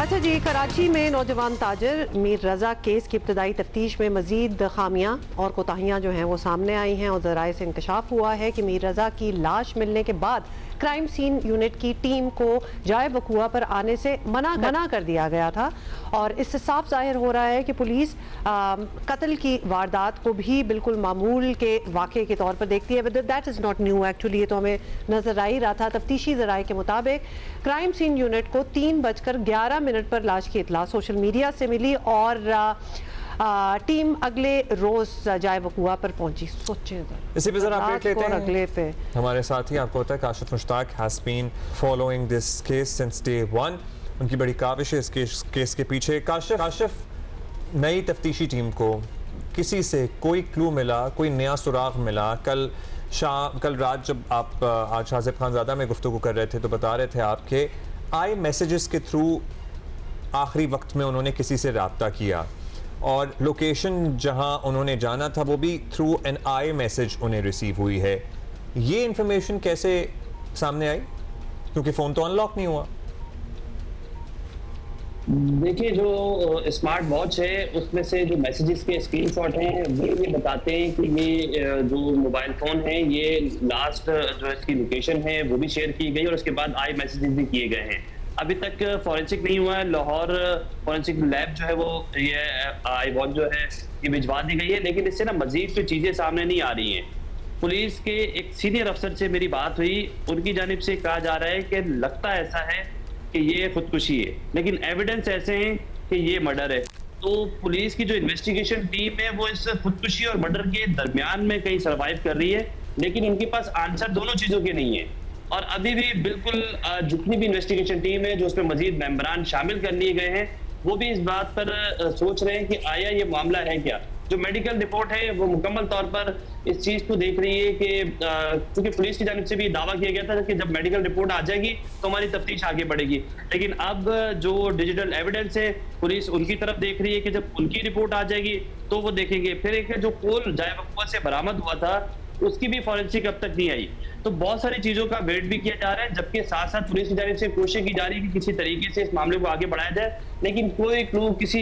अच्छा जी, कराची में नौजवान ताजर मीर रजा केस की इब्तदाई तफ्तीश में मजीद खामियां और कोताहियां जो हैं वो सामने आई हैं और ज़राए से इंकशाफ हुआ है कि मीर रजा की लाश मिलने के बाद क्राइम सीन यूनिट की टीम को जाए वकुआ पर आने से मना कर दिया गया था और इससे साफ जाहिर हो रहा है कि पुलिस कत्ल की वारदात को भी बिल्कुल मामूल के वाक़े के तौर पर देखती है। That is not new actually, ये तो हमें नजर आ ही रहा था। तफ्तीशी ज़राए के मुताबिक क्राइम सीन यूनिट को 3:11 पर लाश की इतला सोशल मीडिया से मिली और टीम अगले रोज जाए वकुआ पर पहुंची। सोचें इसी पे जरा अपडेट लेते हैं अगले पे हमारे साथ ही आपको होता है Kashif Mushtaq has been following this case since day 1। उनकी बड़ी काविश है इस केस के पीछे। काशिफ, नई तफ्तीशी टीम को किसी से कोई क्लू मिला, कोई नया सुराग मिला? कल रात जब आप आज शाज़िब खानज़ादा में गुफ्तगू कर रहे थे तो बता रहे थे आपके आई मैसेजेस के थ्रू आखिरी वक्त में उन्होंने किसी से रब्ता किया और लोकेशन जहां उन्होंने जाना था वो भी थ्रू एन आई मैसेज उन्हें रिसीव हुई है। ये इंफॉर्मेशन कैसे सामने आई, क्योंकि फ़ोन तो अनलॉक नहीं हुआ? देखिए, जो स्मार्ट वॉच है उसमें से जो मैसेजेस के स्क्रीनशॉट हैं वो ये बताते हैं कि ये जो मोबाइल फ़ोन है ये लास्ट जो इसकी लोकेशन है वो भी शेयर की गई और उसके बाद आई मैसेजेस भी किए गए हैं। अभी तक फॉरेंसिक नहीं हुआ है। लाहौर फॉरेंसिक लैब जो है वो ये आई वॉच जो है ये भिजवा दी गई है, लेकिन इससे ना मजीद कोई चीज़ें सामने नहीं आ रही हैं। पुलिस के एक सीनियर अफसर से मेरी बात हुई, उनकी जानिब से कहा जा रहा है कि लगता ऐसा है कि ये खुदकुशी है, लेकिन एविडेंस ऐसे हैं कि ये मर्डर है। तो पुलिस की जो इन्वेस्टिगेशन टीम है वो इस खुदकुशी और मर्डर के दरमियान में कहीं सर्वाइव कर रही है, लेकिन उनके पास आंसर दोनों चीज़ों के नहीं है। और अभी भी बिल्कुल जितनी भी इन्वेस्टिगेशन टीम है जो उसमें मजीद मेंबरान शामिल कर लिए गए हैं वो भी इस बात पर सोच रहे हैं कि आया ये मामला है क्या। जो मेडिकल रिपोर्ट है वो मुकम्मल तौर पर इस चीज़ को देख रही है कि क्योंकि पुलिस की जानिब से भी दावा किया गया था कि जब मेडिकल रिपोर्ट आ जाएगी तो हमारी तफ्तीश आगे बढ़ेगी, लेकिन अब जो डिजिटल एविडेंस है पुलिस उनकी तरफ देख रही है कि जब उनकी रिपोर्ट आ जाएगी तो वो देखेंगे। फिर एक जो पोल जाए वकुआ से बरामद हुआ था उसकी भी फॉरेंसिक अब तक नहीं आई। तो बहुत सारी चीजों का वेट भी किया जा रहा है, जबकि साथ साथ पुलिस की जानिब से कोशिश की जा रही है कि किसी तरीके से इस मामले को आगे बढ़ाया जाए, लेकिन कोई क्लू किसी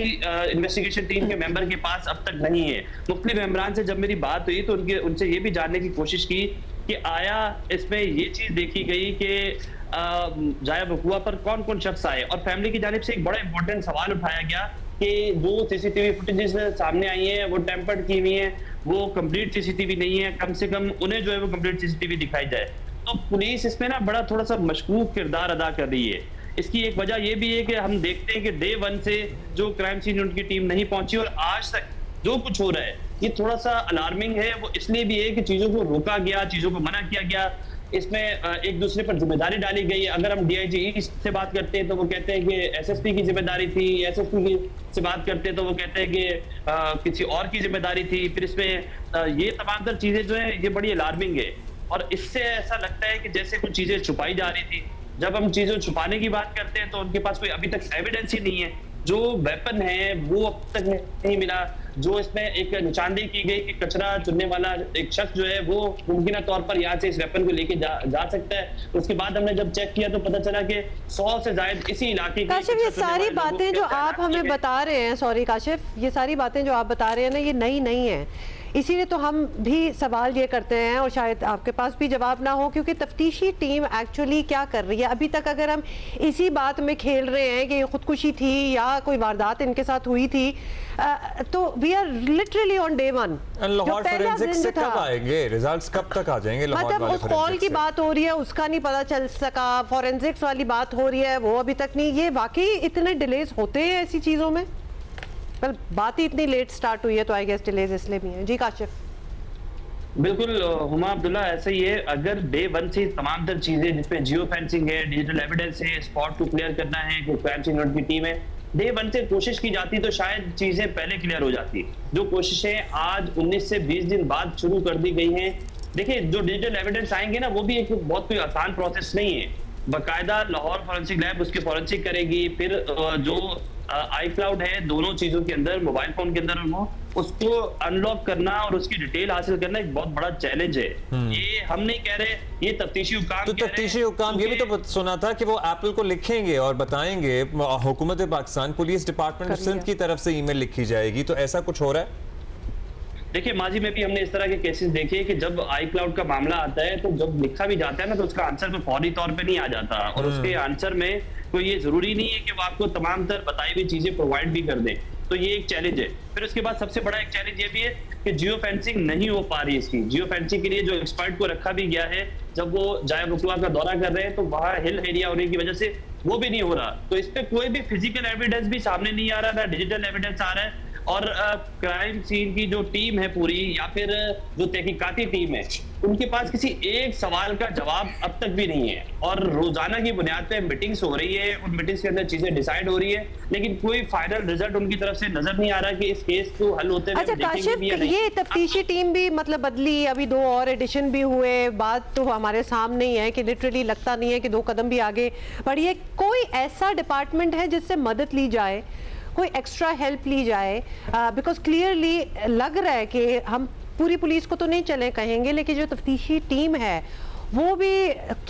इन्वेस्टिगेशन टीम के मेंबर के पास अब तक नहीं है। मुख्तलिफ मेंबरान से जब मेरी बात हुई तो उनसे ये भी जानने की कोशिश की कि आया इसमें ये चीज देखी गई कि जाया वकुआ पर कौन कौन शख्स आए, और फैमिली की जानिब से एक बड़ा इंपॉर्टेंट सवाल उठाया गया कि जो सीसीटीवी फुटेजेस सामने आई हैं वो टेम्पर्ड की हुई हैं, वो कंप्लीट सीसीटीवी नहीं है, कम से कम उन्हें जो है वो कंप्लीट सीसीटीवी दिखाई जाए। तो पुलिस इसमें ना बड़ा थोड़ा सा मशकूक किरदार अदा कर रही है। इसकी एक वजह ये भी है कि हम देखते हैं कि डे 1 से जो क्राइम सीन यूनिट की टीम नहीं पहुंची और आज तक जो कुछ हो रहा है ये थोड़ा सा अलार्मिंग है। वो इसलिए भी है कि चीजों को रोका गया, चीजों को मना किया गया, इसमें एक दूसरे पर जिम्मेदारी डाली गई। अगर हम डीआईजी ईस्ट से बात करते हैं तो वो कहते हैं कि एसएसपी की जिम्मेदारी थी, एसएसपी की से बात करते हैं तो वो कहते हैं कि किसी और की जिम्मेदारी थी। फिर इसमें ये तमाम तर चीजें जो है ये बड़ी अलार्मिंग है और इससे ऐसा लगता है कि जैसे कुछ चीजें छुपाई जा रही थी। जब हम चीजों छुपाने की बात करते हैं तो उनके पास कोई अभी तक एविडेंस ही नहीं है। जो वेपन है वो अब तक नहीं मिला। जो इसमें एक निशानदेही की गई कि कचरा चुनने वाला एक शख्स जो है वो मुमकिन तौर पर यहाँ से इस वेपन को लेके जा सकता है। उसके बाद हमने जब चेक किया तो पता चला कि 100 से ज्यादा इसी इलाके की। काशिफ, ये सारी बातें जो आप हमें बता रहे हैं, सॉरी काशिफ, ये सारी बातें जो आप बता रहे हैं ना ये नई नहीं है, इसीलिए तो हम भी सवाल ये करते हैं और शायद आपके पास भी जवाब ना हो, क्योंकि तफ्तीशी टीम एक्चुअली क्या कर रही है अभी तक। अगर हम इसी बात में खेल रहे हैं कि खुदकुशी थी या कोई वारदात इनके साथ हुई थी तो we are literally on day 1। Lahore forensic से कब आएंगे रिजल्ट्स, कब तक आ जाएंगे? मतलब उस कॉल की बात हो रही है उसका नहीं पता चल सका, फॉरेंसिक्स वाली बात हो रही है वो अभी तक नहीं। ये वाकई इतने डिलेज होते हैं ऐसी चीजों में? पर बात ही इतनी लेट स्टार्ट हुई है तो आई गेस डिलेज इसलिए भी है। जी काशिफ। बिल्कुल हुमा अब्दुल्ला, ऐसे ही है। अगर डे 1 से तमाम तर चीजें जिसमें जियो फेंसिंग है, डिजिटल एविडेंस है, स्पॉट को क्लियर करना है, कोई क्राइम सीन यूनिट की टीम है, डे 1 से कोशिश की जाती तो शायद चीजें पहले क्लियर हो जाती। जो कोशिशें आज 19 से 20 दिन बाद शुरू कर दी गई हैं। देखिए, जो डिजिटल एविडेंस आएंगे ना वो भी एक बहुत कोई आसान प्रोसेस नहीं है। बाकायदा लाहौर फॉरेंसिक लैब उसके फॉरेंसिक करेगी, फिर जो iCloud है दोनों चीजों के अंदर, मोबाइल फोन के अंदर उसको अनलॉक करना और उसकी डिटेल हासिल करना एक बहुत बड़ा चैलेंज है। ये हम नहीं कह रहे, ये तफ्तीशी हुकाम तो कह रहे हैं, तफ्तीशी हुकाम ये भी तो सुना था कि वो एप्पल को लिखेंगे और बताएंगे, हुकूमत पाकिस्तान पुलिस डिपार्टमेंट सिंध की तरफ से ईमेल लिखी जाएगी, तो ऐसा कुछ हो रहा है? देखिए माजी में भी हमने इस तरह के केसेस देखे कि जब iCloud का मामला आता है तो जब लिखा भी जाता है ना तो उसका आंसर में फौरी तौर पे नहीं आ जाता, और उसके आंसर में कोई ये जरूरी नहीं है कि वो आपको तमाम तर बताई हुई चीजें प्रोवाइड भी कर दें, तो ये एक चैलेंज है। फिर उसके बाद सबसे बड़ा एक चैलेंज ये भी है कि जियो फेंसिंग नहीं हो पा रही इसकी। जियो फेंसिंग के लिए जो एक्सपर्ट को रखा भी गया है, जब वो जाया बुकवा का दौरा कर रहे हैं तो वहाँ हिल एरिया होने की वजह से वो भी नहीं हो रहा, तो इस पे कोई भी फिजिकल एविडेंस भी सामने नहीं आ रहा, ना डिजिटल एविडेंस आ रहा है, और क्राइम सीन की जो टीम है पूरी, या फिर जो तहकीकाती टीम है, उनके पास किसी एक सवाल का जवाब अब तक भी नहीं है। और रोजाना की बुनियाद पे मीटिंग्स हो रही है, उन मीटिंग्स के अंदर चीजें डिसाइड हो रही है, लेकिन कोई फाइनल रिजल्ट उनकी तरफ से नजर नहीं आ रहा कि इस केस को हल होते हुए अच्छा देखेंगे काशिफ, भी या नहीं। ये तफ्तीशी टीम भी मतलब बदली, अभी 2 और एडिशन भी हुए, बात तो हमारे सामने ही है कि लिटरली लगता नहीं है कि 2 कदम भी आगे बढ़ी है। कोई ऐसा डिपार्टमेंट है जिससे मदद ली जाए, कोई एक्स्ट्रा हेल्प ली जाए? बिकॉज क्लियरली लग रहा है कि हम पूरी पुलिस को तो नहीं चले कहेंगे, लेकिन जो तफ्तीशी टीम है वो भी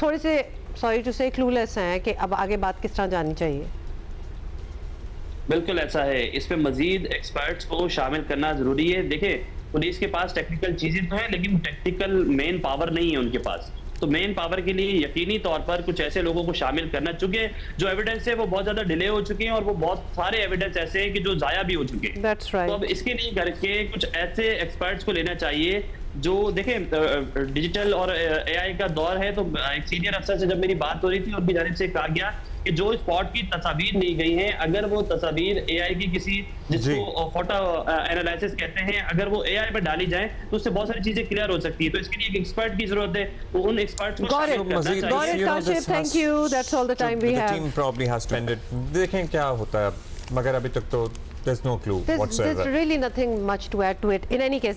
थोड़े से, सॉरी टू से, क्लूलेस हैं कि अब आगे बात किस तरह जानी चाहिए। बिल्कुल ऐसा है, इस पे मजीद एक्सपर्ट्स को शामिल करना जरूरी है। देखिए पुलिस के पास टेक्निकल चीजें तो है, लेकिन टेक्निकल मेन पावर नहीं है उनके पास, तो मेन पावर के लिए यकीनी तौर पर कुछ ऐसे लोगों को शामिल करना, चूंकि जो एविडेंस है वो बहुत ज्यादा डिले हो चुके हैं और वो बहुत सारे एविडेंस ऐसे हैं कि जो जाया भी हो चुके हैं। That's right. तो अब इसके लिए करके कुछ ऐसे एक्सपर्ट्स को लेना चाहिए जो, देखें डिजिटल और एआई का दौर है, तो एक सीनियर अफसर से जब मेरी बात हो रही थी उनकी जानिब से कहा गया कि जो स्पॉट की तस्वीर ली गई हैं, अगर वो तस्वीर एआई की किसी, जिसको फोटो एनालिसिस कहते हैं, अगर वो एआई पर डाली जाए तो उससे बहुत सारी चीजें क्लियर हो सकती है, तो इसके लिए एक एक्सपर्ट की जरूरत है, तो उन एक्सपर्ट्स को Got it. शामिल करना चाहिए। Got it, Kashif, thank you. That's all the time we have. The team probably has to end it. देखें क्या होता है, मगर अभी तक तो there's no clue There's whatsoever. really nothing much to add to it. In any case,